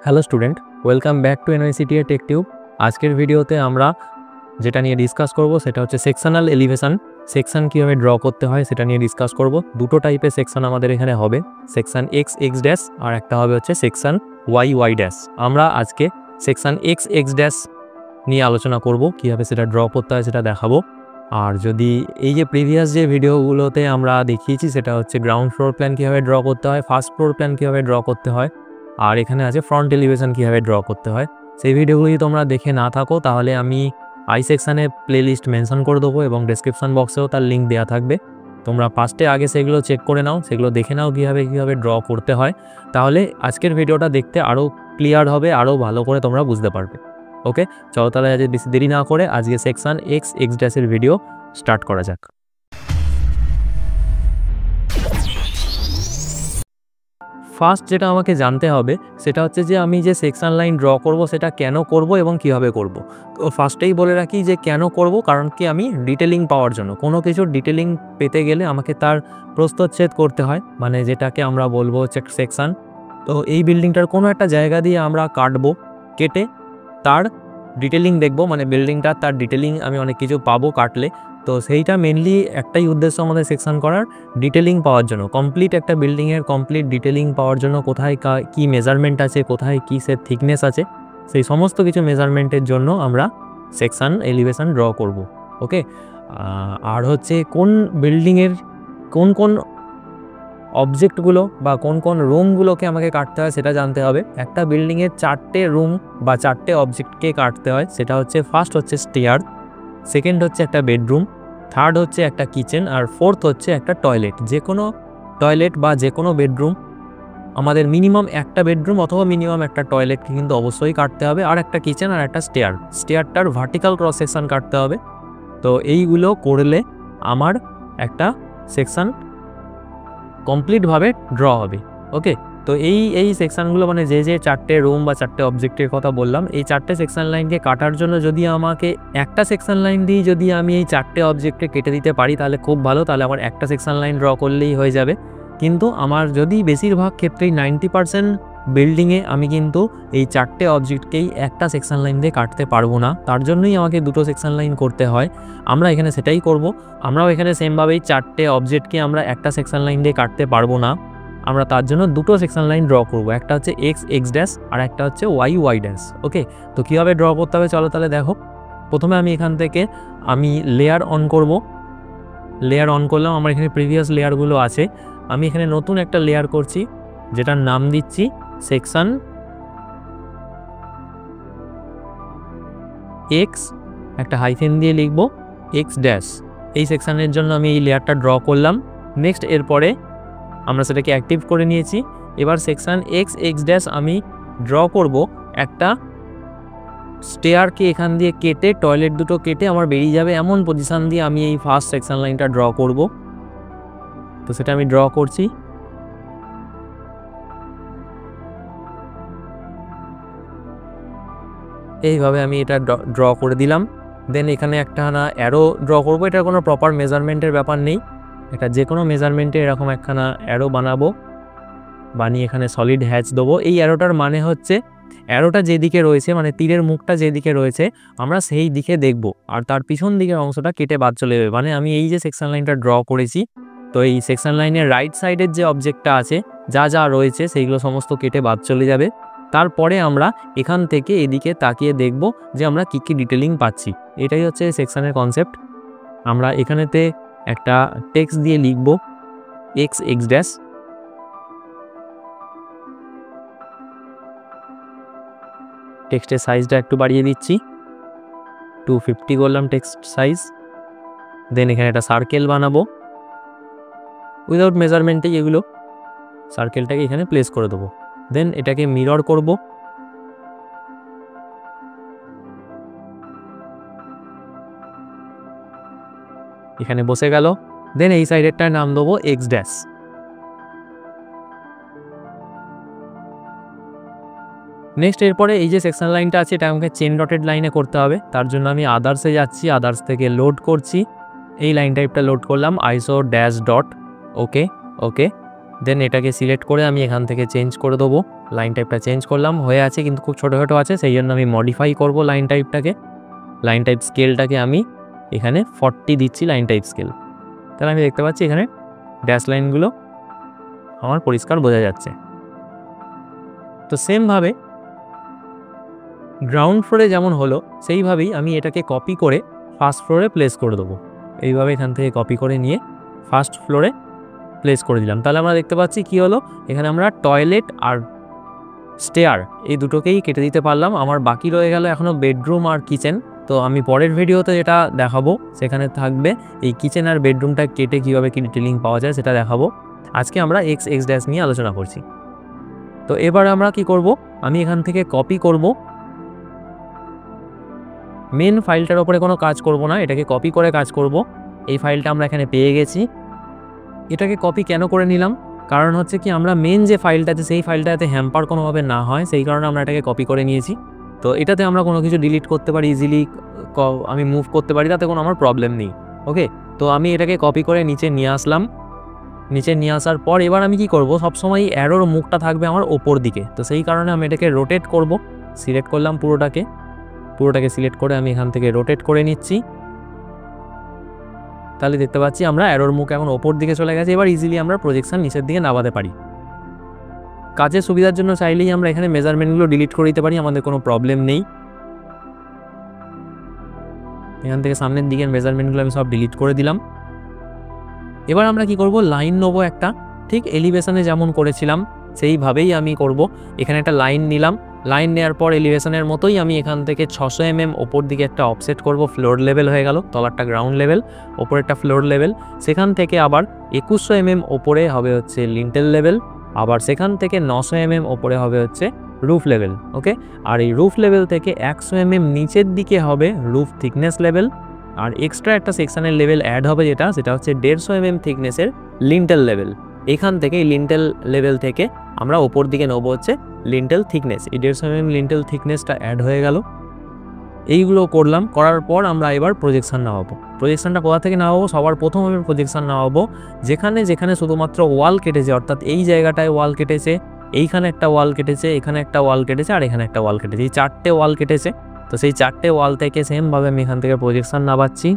Hello student, welcome back to NICT tech tube. আজকের ভিডিওতে আমরা যেটা নিয়ে ডিসকাস করব সেটা হচ্ছে সেকশনাল এলিভেশন। সেকশন কীভাবে ড্র করতে হয় সেটা নিয়ে ডিসকাস করব। দুটো টাইপের সেকশন আমাদের এখানে হবে, সেকশন এক্স এক্স ড্যাশ আর একটা হবে হচ্ছে সেকশন ওয়াই ওয়াই ড্যাশ। আমরা আজকে সেকশন এক্স এক্স ড্যাশ নিয়ে আলোচনা করব, কীভাবে সেটা ড্র করতে হয় সেটা দেখাবো। আর যদি এই যে প্রিভিয়াস যে ভিডিওগুলোতে আমরা দেখিয়েছি সেটা হচ্ছে গ্রাউন্ড ফ্লোর প্ল্যান কীভাবে ড্র করতে হয়, ফার্স্ট ফ্লোর প্ল্যান কীভাবে ড্র করতে হয়, আর এখানে আছে ফ্রন্ট এলিভেশন কীভাবে ড্র করতে হয়। সেই ভিডিওগুলো যদি তোমরা দেখে না থাকো তাহলে আমি আই সেকশানে প্লেলিস্ট মেনশন করে দেবো এবং ডেসক্রিপশন বক্সেও তার লিঙ্ক দেওয়া থাকবে। তোমরা ফার্স্টে আগে সেগুলো চেক করে নাও, সেগুলো দেখে নাও কীভাবে ড্র করতে হয়। তাহলে আজকের ভিডিওটা দেখতে আরও ক্লিয়ার হবে, আরও ভালো করে তোমরা বুঝতে পারবে। ওকে, চলো তাহলে আজ বেশি দেরি না করে আজকে সেকশন এক্স এক্স ড্যাশের ভিডিও স্টার্ট করা যাক। ফার্স্ট যেটা আমাকে জানতে হবে সেটা হচ্ছে যে আমি যে সেকশন লাইন ড্র করব সেটা কেন করব এবং কিভাবে করব। তো ফার্স্টেই বলে রাখি যে কেন করব, কারণ কি আমি ডিটেলিং পাওয়ার জন্য, কোনো কিছুর ডিটেলিং পেতে গেলে আমাকে তার প্রস্থচ্ছেদ করতে হয়, মানে যেটাকে আমরা বলবো হচ্ছে সেকশন। তো এই বিল্ডিংটার কোনো একটা জায়গা দিয়ে আমরা কাটবো, কেটে তার ডিটেলিং দেখব, মানে বিল্ডিংটার তার ডিটেলিং আমি অনেক কিছু পাবো কাটলে। তো সেইটা মেনলি একটাই উদ্দেশ্য আমাদের সেকশন করার, ডিটেলিং পাওয়ার জন্য, কমপ্লিট একটা বিল্ডিংয়ের কমপ্লিট ডিটেলিং পাওয়ার জন্য, কোথায় কী মেজারমেন্ট আছে, কোথায় কী সে থিকনেস আছে, সেই সমস্ত কিছু মেজারমেন্টের জন্য আমরা সেকশন এলিভেশন ড্র করব। ওকে, আর হচ্ছে কোন বিল্ডিংয়ের কোন কোন অবজেক্টগুলো বা কোন কোন রুমগুলোকে আমাকে কাটতে হয় সেটা জানতে হবে। একটা বিল্ডিংয়ের 4টে রুম বা 4টে অবজেক্টকে কাটতে হয়, সেটা হচ্ছে ফার্স্ট হচ্ছে স্টেয়ার, সেকেন্ড হচ্ছে একটা বেডরুম, থার্ড হচ্ছে একটা কিচেন, আর ফোর্থ হচ্ছে একটা টয়লেট। যে কোনো টয়লেট বা যে কোনো বেডরুম, আমাদের মিনিমাম একটা বেডরুম অথবা মিনিমাম একটা টয়লেটকে কিন্তু অবশ্যই কাটতে হবে, আর একটা কিচেন আর একটা স্টেয়ারটার ভার্টিক্যাল ক্রস সেকশন কাটতে হবে। তো এইগুলো করলে আমার একটা সেকশন কমপ্লিটভাবে ড্র হবে। ওকে, তো এই সেকশানগুলো মানে যে 4টে রুম বা 4টে অবজেক্টের কথা বললাম, এই 4টে সেকশন লাইনকে কাটার জন্য যদি আমাকে একটা সেকশন লাইন দিয়ে যদি আমি এই 4টে অবজেক্টকে কেটে দিতে পারি তাহলে খুব ভালো, তাহলে আমার একটা সেকশন লাইন ড্র করলেই হয়ে যাবে। কিন্তু আমার যদি বেশিরভাগ ক্ষেত্রেই 90% বিল্ডিংয়ে আমি কিন্তু এই 4টে অবজেক্টকেই একটা সেকশন লাইন দিয়ে কাটতে পারবো না, তার জন্যই আমাকে দুটো সেকশন লাইন করতে হয়। আমরা এখানে সেটাই করব। আমরাও এখানে সেমভাবেই 4টে অবজেক্টকে আমরা একটা সেকশন লাইন দিয়ে কাটতে পারবো না, আমরা তার জন্য দুটো সেকশন লাইন ড্র করব, একটা হচ্ছে এক্স এক্স ড্যাশ আর একটা হচ্ছে ওয়াই ওয়াই ড্যাশ। ওকে, তো কীভাবে ড্র করতে হবে চলো তাহলে দেখো। প্রথমে আমি এখান থেকে লেয়ার অন করব। লেয়ার অন করলাম, আমার এখানে প্রিভিয়াস লেয়ারগুলো আছে। আমি এখানে নতুন একটা লেয়ার করছি যেটার নাম দিচ্ছি সেকশন এক্স, একটা হাইফেন দিয়ে লিখব এক্স ড্যাশ। এই সেকশানের জন্য আমি এই লেয়ারটা ড্র করলাম। নেক্সট এরপরে আমরা সেটাকে অ্যাক্টিভ করে নিয়েছি। এবার সেকশন এক্স এক্স ড্যাশ আমি ড্র করব একটা স্টেয়ারকে এখান দিয়ে কেটে, টয়লেট দুটো কেটে আমার বেরিয়ে যাবে এমন পজিশান দিয়ে আমি এই ফার্স্ট সেকশন লাইনটা ড্র করব। তো সেটা আমি ড্র করছি। এইভাবে আমি এটা ড্র করে দিলাম। দেন এখানে একটা অ্যারো ড্র করব। এটার কোনো প্রপার মেজারমেন্টের ব্যাপার নেই, এটা যে কোনো মেজারমেন্টে এরকম একখানা অ্যারো বানাবো, বানিয়ে এখানে সলিড হ্যাচ দেবো। এই অ্যারোটার মানে হচ্ছে অ্যারোটা যেদিকে রয়েছে, মানে তীরের মুখটা যেদিকে রয়েছে আমরা সেই দিকে দেখব, আর তার পিছন দিকের অংশটা কেটে বাদ চলে যাবে। মানে আমি এই যে সেকশন লাইনটা ড্র করেছি, তো এই সেকশন লাইনের রাইট সাইডের যে অবজেক্টটা আছে, যা যা রয়েছে সেইগুলো সমস্ত কেটে বাদ চলে যাবে। তারপরে আমরা এখান থেকে এদিকে তাকিয়ে দেখব যে আমরা কী কী ডিটেলিং পাচ্ছি। এটাই হচ্ছে সেকশনের কনসেপ্ট। আমরা এখানেতে একটা টেক্সট দিয়ে লিখব এক্স এক্স ড্যাশ। টেক্সটের সাইজটা একটু বাড়িয়ে দিচ্ছি, 250 করলাম টেক্সট সাইজ। দেন এখানে একটা সার্কেল বানাবো, উইদাউট মেজারমেন্টেই এগুলো সার্কেলটাকে এখানে প্লেস করে দেবো। দেন এটাকে মিরর করব। এখানে বসে গেল। দেন এই সাইডেরটার নাম দেবো এক্স ড্যাশ। নেক্সট এরপরে এই যে সেকশন লাইনটা আছে এটা আমাকে চেন ডটেড লাইনে করতে হবে, তার জন্য আমি আদার্সে যাচ্ছি, আদার্স থেকে লোড করছি, এই লাইন টাইপটা লোড করলাম আইসো ড্যাশ ডট। ওকে, দেন এটাকে সিলেক্ট করে আমি এখান থেকে চেঞ্জ করে দেবো লাইন টাইপটা চেঞ্জ করলাম, হয়ে আছে কিন্তু খুব ছোটো ছোটো আছে, সেই জন্য আমি মডিফাই করব লাইন টাইপটাকে। লাইন টাইপ স্কেলটাকে আমি এখানে 40 দিচ্ছি লাইন টাইপ স্কেল। তাহলে আমি দেখতে পাচ্ছি এখানে ড্যাশ লাইনগুলো আমার পরিষ্কার বোঝা যাচ্ছে। তো সেমভাবে গ্রাউন্ড ফ্লোরে যেমন হলো সেইভাবেই আমি এটাকে কপি করে ফার্স্ট ফ্লোরে প্লেস করে দেবো। এইভাবে এখান থেকে কপি করে নিয়ে ফার্স্ট ফ্লোরে প্লেস করে দিলাম। তাহলে আমরা দেখতে পাচ্ছি কি হলো, এখানে আমরা টয়লেট আর স্টেয়ার এই দুটোকেই কেটে দিতে পারলাম। আমার বাকি রয়ে গেল এখনও বেডরুম আর কিচেন। তো আমি পরের ভিডিওতে যেটা দেখাবো সেখানে থাকবে এই কিচেন আর বেডরুমটা কেটে কীভাবে কি ডিটেলিং পাওয়া যায় সেটা দেখাবো। আজকে আমরা এক্স ড্যাশ নিয়ে আলোচনা করছি। তো এবার আমরা কি করব, আমি এখান থেকে কপি করব, মেন ফাইলটার ওপরে কোনো কাজ করব না, এটাকে কপি করে কাজ করব। এই ফাইলটা আমরা এখানে পেয়ে গেছি। এটাকে কপি কেন করে নিলাম, কারণ হচ্ছে কি আমরা মেন যে ফাইলটা আছে সেই ফাইলটাতে হ্যাম্পার কোনোভাবে না হয়, সেই কারণে আমরা এটাকে কপি করে নিয়েছি। তো এটাতে আমরা কোনো কিছু ডিলিট করতে পারি, ইজিলি আমি মুভ করতে পারি, তাতে কোনো আমার প্রবলেম নেই। ওকে, তো আমি এটাকে কপি করে নিচে নিয়ে আসলাম। নিচে নিয়ে আসার পর এবার আমি কি করব, সবসময় অ্যারোর মুখটা থাকবে আমার ওপর দিকে। তো সেই কারণে আমি এটাকে রোটেট করব। সিলেক্ট করলাম পুরোটাকে সিলেক্ট করে আমি এখান থেকে রোটেট করে নিচ্ছি। তাহলে দেখতে পাচ্ছি আমরা অ্যারোর মুখ এখন ওপর দিকে চলে গেছে। এবার ইজিলি আমরা প্রজেকশন নিচের দিকে নামাতে পারি। কাজের সুবিধার জন্য চাইলেই আমরা এখানে মেজারমেন্টগুলো ডিলিট করে দিতে পারি, আমাদের কোনো প্রবলেম নেই। এখান থেকে সামনের দিকের মেজারমেন্টগুলো আমি সব ডিলিট করে দিলাম। এবার আমরা কি করব, লাইন নেবো একটা, ঠিক এলিভেশনে যেমন করেছিলাম সেইভাবেই আমি করব। এখানে একটা লাইন নিলাম, লাইন নেওয়ার পর এলিভেশনের মতোই আমি এখান থেকে 600 mm ওপর দিকে একটা অফসেট করব। ফ্লোর লেভেল হয়ে গেল, তলারটা গ্রাউন্ড লেভেল, ওপরেরটা ফ্লোর লেভেল। সেখান থেকে আবার 2100 mm ওপরে হবে হচ্ছে লিন্টেল লেভেল, আবার সেখান থেকে 900 mm ওপরে হবে হচ্ছে রুফ লেভেল। ওকে, আর এই রুফ লেভেল থেকে 100 mm নিচের দিকে হবে রুফ থিকনেস লেভেল, আর এক্সট্রা একটা সেকশনের লেভেল অ্যাড হবে সেটা হচ্ছে 150 mm থিকনেসের লিন্টেল লেভেল। এখান থেকে এই লিন্টেল লেভেল থেকে আমরা ওপর দিকে নেবো হচ্ছে লিন্টেল থিকনেস। এই 150 mm লিন্টেল থিকনেসটা অ্যাড হয়ে গেল। এইগুলো করলাম, করার পর আমরা এবার প্রজেকশন নামাবো। প্রজেকশনটা কোথা থেকে নামাবো, সবার প্রথম আমি প্রজেকশন নামাবো যেখানে যেখানে শুধুমাত্র ওয়াল কেটেছে, অর্থাৎ এই জায়গাটায় ওয়াল কেটেছে, এইখানে একটা ওয়াল কেটেছে, এখানে একটা ওয়াল কেটেছে, আর এখানে একটা ওয়াল কেটেছে। এই 4টে ওয়াল কেটেছে। তো সেই 4টে ওয়াল থেকে সেমভাবে আমি এখান থেকে প্রজেকশন নামাচ্ছি।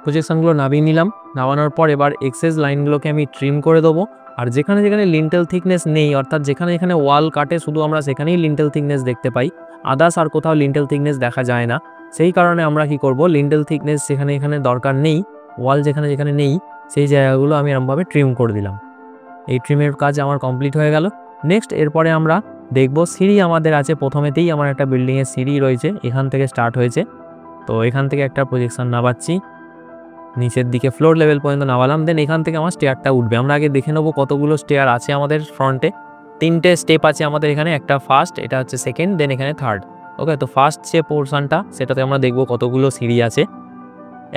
প্রজেকশনগুলো নামিয়ে নিলাম। নামানোর পর এবার এক্সেস লাইনগুলোকে আমি ট্রিম করে দেবো। আর যেখানে যেখানে লিন্টেল থিকনেস নেই, অর্থাৎ যেখানে এখানে ওয়াল কাটে শুধু আমরা সেখানেই লিন্টেল থিকনেস দেখতে পাই, আদার্স আর কোথাও লিন্টেল থিকনেস দেখা যায় না। সেই কারণে আমরা কি করব, লিন্টেল থিকনেস যেখানে এখানে দরকার নেই, ওয়াল যেখানে যেখানে নেই, সেই জায়গাগুলো আমি এরকমভাবে ট্রিম করে দিলাম। এই ট্রিমের কাজ আমার কমপ্লিট হয়ে গেল। নেক্সট এরপরে আমরা দেখব সিঁড়ি আমাদের আছে। প্রথমেতেই আমার একটা বিল্ডিংয়ের সিঁড়ি রয়েছে, এখান থেকে স্টার্ট হয়েছে। তো এখান থেকে একটা প্রজেকশন নামাচ্ছি, নিচের দিকে ফ্লোর লেভেল পর্যন্ত নামালাম। দেন এখান থেকে আমার স্টেয়ারটা উঠবে। আমরা আগে দেখে নেবো কতগুলো স্টেয়ার আছে আমাদের ফ্রন্টে। 3টে স্টেপ আছে আমাদের এখানে, একটা ফার্স্ট, এটা হচ্ছে সেকেন্ড, দেন এখানে থার্ড। ওকে, তো ফার্স্ট যে পোর্শনটা সেটাতে আমরা দেখব কতগুলো সিঁড়ি আছে।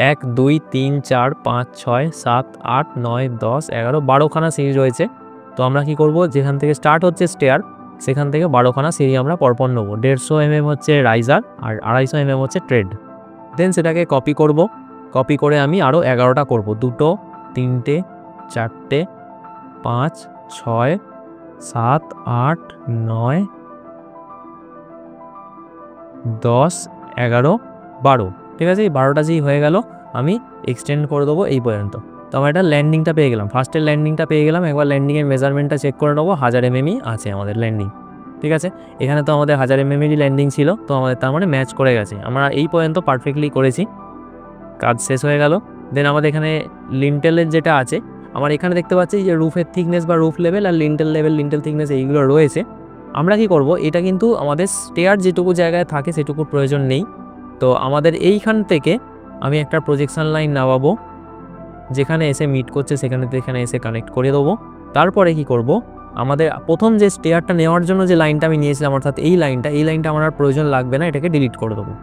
1 2 3 4 5 6 7 8 9 10 11 12খানা সিঁড়ি রয়েছে। তো আমরা কি করব, যেখান থেকে স্টার্ট হচ্ছে স্টেয়ার সেখান থেকে 12খানা সিঁড়ি আমরা পরপর নেব। 150 mm হচ্ছে রাইজার আর 250 mm হচ্ছে ট্রেড। দেন সেটাকে কপি করব। কপি করে আমি আরও 11টা করব, 2 3 4 5 6 7 8 9 10 11 12। ঠিক আছে, এই 12টা যেই হয়ে গেল আমি এক্সটেন্ড করে দেবো এই পর্যন্ত। তো আমরা এটা ল্যান্ডিংটা পেয়ে গেলাম, ফার্স্টের ল্যান্ডিংটা পেয়ে গেলাম। একবার ল্যান্ডিংয়ের মেজারমেন্টটা চেক করে নেবো। 1000 mm আছে আমাদের ল্যান্ডিং। ঠিক আছে, এখানে তো আমাদের 1000 mm ল্যান্ডিং ছিল, তো আমাদের তার মানে ম্যাচ করে গেছে। আমরা এই পর্যন্ত পারফেক্টলি করেছি, কাজ শেষ হয়ে গেল। দেন আমাদের এখানে লিন্টেলের যেটা আছে, আমার এখানে দেখতে পাচ্ছি যে রুফের থিকনেস বা রুফ লেভেল আর লিন্টেল লেভেল, লিন্টেল থিকনেস এইগুলো রয়েছে। আমরা কি করব, এটা কিন্তু আমাদের স্টেয়ার যেটুকু জায়গায় থাকে সেটুকুর প্রয়োজন নেই। তো আমাদের এইখান থেকে আমি একটা প্রজেকশন লাইন নামাবো, যেখানে এসে মিট করছে সেখানে এসে কানেক্ট করে দেবো। তারপরে কি করব, আমাদের প্রথম যে স্টেয়ারটা নেওয়ার জন্য যে লাইনটা আমি নিয়েছিলাম, অর্থাৎ এই লাইনটা আমার আর প্রয়োজন লাগবে না, এটাকে ডিলিট করে দেবো।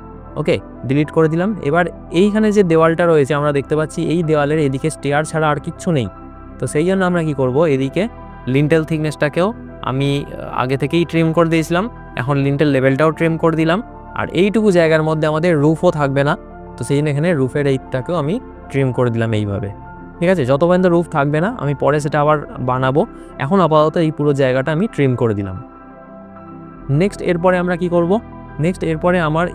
ওকে, ডিলিট করে দিলাম। এবার এইখানে যে দেওয়ালটা রয়েছে আমরা দেখতে পাচ্ছি এই দেওয়ালের এদিকে স্টেয়ার ছাড়া আর কিচ্ছু নেই। তো সেই জন্য আমরা কি করব, এদিকে লিন্টেল থিকনেসটাকেও আমি আগে থেকেই ট্রিম করে দিয়েছিলাম, এখন লিন্টেল লেভেলটাও ট্রিম করে দিলাম। আর এইটুকু জায়গার মধ্যে আমাদের রুফও থাকবে না, তো সেই জন্য এখানে রুফের এইটাকেও আমি ট্রিম করে দিলাম এইভাবে। ঠিক আছে, যত পর্যন্ত রুফ থাকবে না আমি পরে সেটা আবার বানাবো, এখন আপাতত এই পুরো জায়গাটা আমি ট্রিম করে দিলাম। নেক্সট এরপরে আমরা কি করব, এরপরে আমার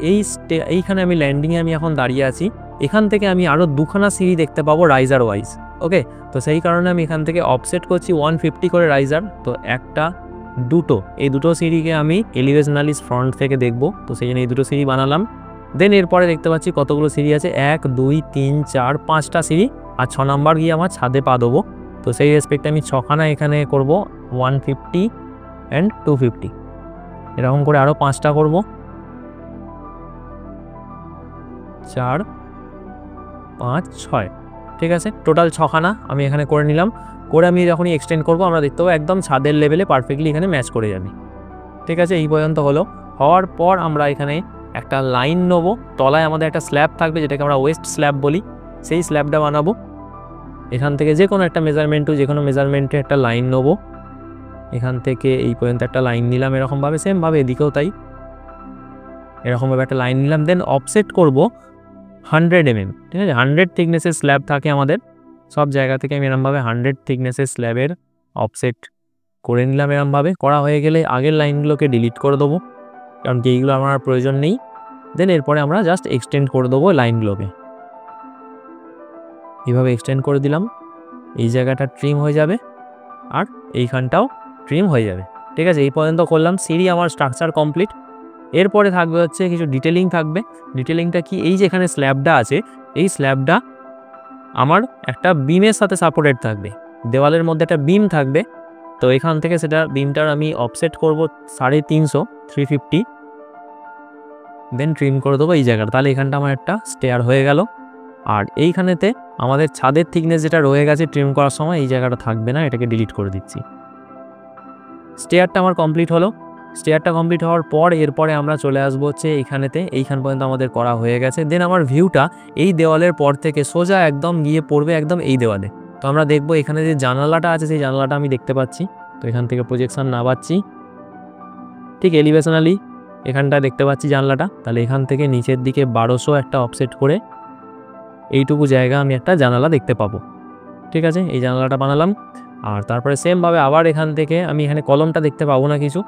এইখানে আমি ল্যান্ডিংয়ে আমি এখন দাঁড়িয়ে আছি, এখান থেকে আমি আরও দুখানা সিঁড়ি দেখতে পাবো রাইজার ওয়াইজ। ওকে, তো সেই কারণে আমি এখান থেকে অফসেট করছি 150 করে রাইজার। তো একটা, দুটো, এই দুটো সিঁড়িকে আমি এলিভেশনালি ফ্রন্ট থেকে দেখব, তো সেই জন্য এই দুটো সিঁড়ি বানালাম। দেন এরপরে দেখতে পাচ্ছি কতগুলো সিঁড়ি আছে, 1 2 3 4 5টা সিঁড়ি, আর 6 নাম্বার গিয়ে আমার ছাদে পা দেবো। তো সেই রেসপেক্টে আমি 6খানা এখানে করব, 150 অ্যান্ড 250, এরকম করে আরও 5টা করব, 4 5 6। ঠিক আছে, টোটাল 6খানা আমি এখানে করে নিলাম। করে আমি যখনই এক্সটেন্ড করব আমরা দেখতে পাবো একদম ছাদের লেভেলে পারফেক্টলি এখানে ম্যাচ করে যাবে। ঠিক আছে, এই পর্যন্ত হলো। হওয়ার পর আমরা এখানে একটা লাইন নেবো, তলায় আমাদের একটা স্ল্যাব থাকবে যেটাকে আমরা ওয়েস্ট স্ল্যাব বলি, সেই স্ল্যাবটা বানাবো। এখান থেকে যে কোনো একটা মেজারমেন্টে একটা লাইন নেবো, এখান থেকে এই পর্যন্ত একটা লাইন নিলাম এরকমভাবে, সেমভাবে এদিকেও তাই, এরকমভাবে একটা লাইন নিলাম। দেন অফসেট করব 100 mm। ঠিক আছে, 100 থিকনেসের স্ল্যাব থাকে আমাদের সব জায়গা থেকে, আমি এরকমভাবে 100 থিকনেসের স্ল্যাবের অফসেট করে নিলাম। এরকমভাবে করা হয়ে গেলে আগের লাইনগুলোকে ডিলিট করে দেবো, কারণ কি এইগুলো আমার প্রয়োজন নেই। দেন এরপরে আমরা জাস্ট এক্সটেন্ড করে দেবো লাইনগুলোকে, এইভাবে এক্সটেন্ড করে দিলাম। এই জায়গাটা ট্রিম হয়ে যাবে আর এইখানটাও ট্রিম হয়ে যাবে। ঠিক আছে, এই পর্যন্ত করলাম। সিঁড়ি আমার স্ট্রাকচার কমপ্লিট। এরপরে থাকবে হচ্ছে কিছু ডিটেলিং থাকবে। ডিটেলিংটা কি, এই যে এখানে স্ল্যাবটা আছে, এই স্ল্যাবটা আমার একটা বিমের সাথে সাপোর্টেড থাকবে, দেওয়ালের মধ্যে একটা বিম থাকবে। তো এখান থেকে সেটা বিমটার আমি অফসেট করব 350, 350, দেন ট্রিম করে দেবো এই জায়গাটা। তাহলে এখানটা আমার একটা স্টেয়ার হয়ে গেল। আর এইখানেতে আমাদের ছাদের থিকনেস যেটা রয়ে গেছে ট্রিম করার সময়, এই জায়গাটা থাকবে না, এটাকে ডিলিট করে দিচ্ছি। স্টেয়ারটা আমার কমপ্লিট হলো। স্টেয়ারটা কমপ্লিট হওয়ার পর এরপরে আমরা চলে আসবো হচ্ছে এইখান পর্যন্ত আমাদের করা হয়ে গেছে। দেন আমার ভিউটা এই দেওয়ালের পর থেকে সোজা একদম গিয়ে পড়বে একদম এই দেওয়ালে। তো আমরা দেখবো এখানে যে জানালাটা আছে সেই জানালাটা আমি দেখতে পাচ্ছি। তো এখান থেকে প্রজেকশন নামাচ্ছি, ঠিক এলিভেশনালি এখানটা দেখতে পাচ্ছি জানলাটা। তাহলে এখান থেকে নিচের দিকে 1200 একটা অফসেট করে এইটুকু জায়গা আমি একটা জানালা দেখতে পাবো। ঠিক আছে, এই জানালাটা বানালাম। আর তারপরে সেমভাবে আবার এখান থেকে আমি এখানে কলমটা দেখতে পাবো না কিছু,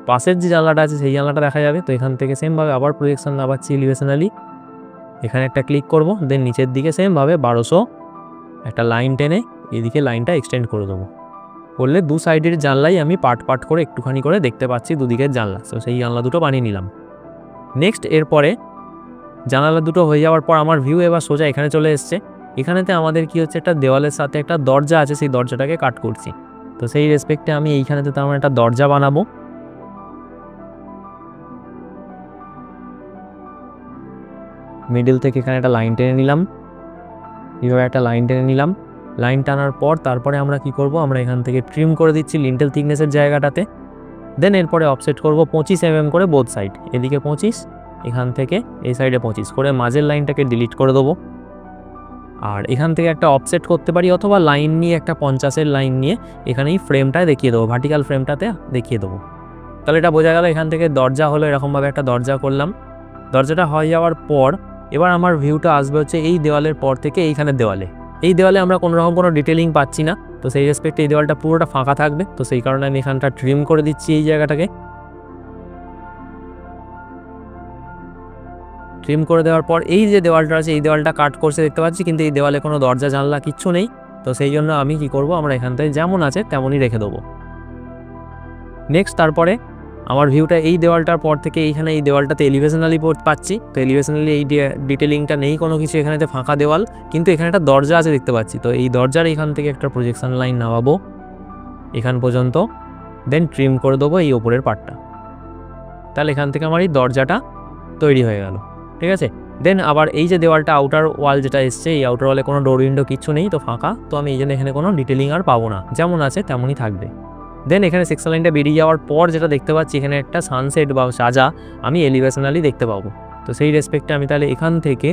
পাশের যে জানলাটা আছে সেই জানলাটা দেখা যাবে। তো এখান থেকে সেমভাবে আবার প্রজেকশন নামাচ্ছি এলিভেশনালি, এখানে একটা ক্লিক করব। দেন নিচের দিকে সেমভাবে 1200 একটা লাইন টেনে এদিকে লাইনটা এক্সটেন্ড করে দেবো। করলে দু সাইডের জানলাই আমি পার্ট করে একটুখানি করে দেখতে পাচ্ছি দুদিকের জানলা। তো সেই জানলা দুটো বানিয়ে নিলাম। নেক্সট এরপরে জানালা দুটো হয়ে যাওয়ার পর আমার ভিউ এবার সোজা এখানে চলে এসছে। এখানেতে আমাদের কি হচ্ছে, একটা দেওয়ালের সাথে একটা দরজা আছে, সেই দরজাটাকে কাট করছি। তো সেই রেসপেক্টে আমি এইখানেতে তেমন একটা দরজা বানাবো। মিডল থেকে এখানে একটা লাইন টেনে নিলাম, এইভাবে একটা লাইন টেনে নিলাম। লাইন টানার পর তারপরে আমরা কি করব, আমরা এখান থেকে ট্রিম করে দিচ্ছি লিন্টেল থিকনেসের জায়গাটাতে। দেন এরপরে অফসেট করব 25 mm করে বোথ সাইড, এদিকে 25, এখান থেকে এই সাইডে 25 করে মাঝের লাইনটাকে ডিলিট করে দেবো। আর এখান থেকে একটা অফসেট করতে পারি, অথবা লাইন নিয়ে একটা 50-এর লাইন নিয়ে এখানেই ফ্রেমটায় দেখিয়ে দেবো, ভার্টিক্যাল ফ্রেমটাতে দেখিয়ে দেবো। তাহলে এটা বোঝা গেল। এখান থেকে দরজা হলো, এরকমভাবে একটা দরজা করলাম। দরজাটা হয়ে যাওয়ার পর এবার আমার ভিউটা আসবে হচ্ছে এই দেওয়ালের পর থেকে এইখানের দেওয়ালে। এই দেওয়ালে আমরা কোনোরকম কোনো ডিটেলিং পাচ্ছি না, তো সেই রেসপেক্টে এই দেওয়ালটা পুরোটা ফাঁকা থাকবে। তো সেই কারণে আমি এখানটা ট্রিম করে দিচ্ছি এই জায়গাটাকে। ট্রিম করে দেওয়ার পর এই যে দেওয়ালটা আছে এই দেওয়ালটা কাট করছে দেখতে পাচ্ছি, কিন্তু এই দেওয়ালে কোনো দরজা জানলা কিচ্ছু নেই। তো সেই জন্য আমি কি করব, আমরা এখান থেকে যেমন আছে তেমনই রেখে দেবো। নেক্সট তারপরে আমার ভিউটা এই দেওয়ালটার পর থেকে এইখানে এই দেওয়ালটাতে এলিভেশনালি পাচ্ছি। তো এলিভেশনালি এই ডিটেলিংটা নেই কোনো কিছু, এখানেতে ফাঁকা দেওয়াল, কিন্তু এখানে একটা দরজা আছে দেখতে পাচ্ছি। তো এই দরজার এখান থেকে একটা প্রজেকশন লাইন নামাবো এখান পর্যন্ত, দেন ট্রিম করে দেবো এই ওপরের পার্টটা। তাহলে এখান থেকে আমার এই দরজাটা তৈরি হয়ে গেল। ঠিক আছে, দেন আবার এই যে দেওয়ালটা আউটার ওয়াল যেটা এসছে, এই আউটার ওয়ালে কোনো ডোর উইন্ডো কিচ্ছু নেই, তো ফাঁকা। তো আমি এই জন্য এখানে কোনো ডিটেলিং আর পাবো না, যেমন আছে তেমনই থাকবে। দেন এখানে সেকশন লাইনটা বেরিয়ে যাওয়ার পর যেটা দেখতে পাচ্ছি এখানে একটা সানসেট বা সাজা আমি এলিভেশনালি দেখতে পাবো। তো সেই রেসপেক্টে আমি তাহলে এখান থেকে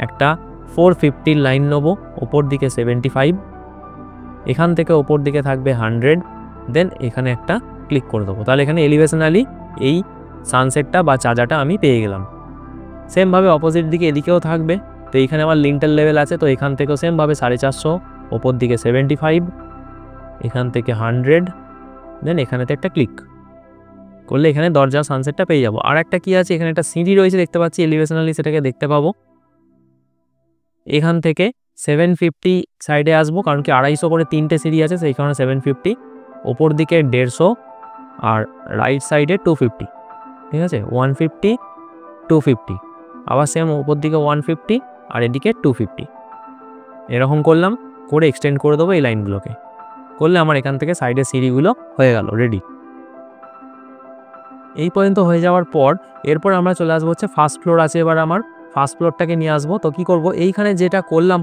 একটা 450 লাইন নেবো, ওপর দিকে 75, এখান থেকে ওপর দিকে থাকবে 100, দেন এখানে একটা ক্লিক করে দেবো। তাহলে এখানে এলিভেশনালি এই সানসেটটা বা চাজাটা আমি পেয়ে গেলাম। সেমভাবে অপোজিট দিকে এদিকেও থাকবে। তো এইখানে আমার লিন্টাল লেভেল আছে, তো এখান থেকেও সেমভাবে 450, ওপর দিকে 75, এখান থেকে 100, দেন এখানেতে একটা ক্লিক করলে এখানে দরজা সানসেটটা পেয়ে যাবো। আর একটা কি আছে, এখানে একটা সিঁড়ি রয়েছে দেখতে পাচ্ছি এলিভেশনালি, সেটাকে দেখতে পাবো। এখান থেকে 750 সাইডে আসবো, কারণ কি 250 করে 3টে সিঁড়ি আছে, সেই কারণে 750, ওপর দিকে 150, আর রাইট সাইডে 250, ঠিক আছে, 150, 250, আবার সেম ওপর দিকে 150, আর এদিকে 250, এরকম করলাম, করে এক্সটেন্ড করে দেবো এই লাইনগুলোকে। করলে আমার এখান থেকে সাইডের সিঁড়িগুলো হয়ে গেল রেডি। এই পর্যন্ত হয়ে যাওয়ার পর এরপর আমরা চলে আসবো হচ্ছে ফার্স্ট ফ্লোর আছে, এবার আমার ফার্স্ট ফ্লোরটাকে নিয়ে আসবো। তো কী করবো, এইখানে যেটা করলাম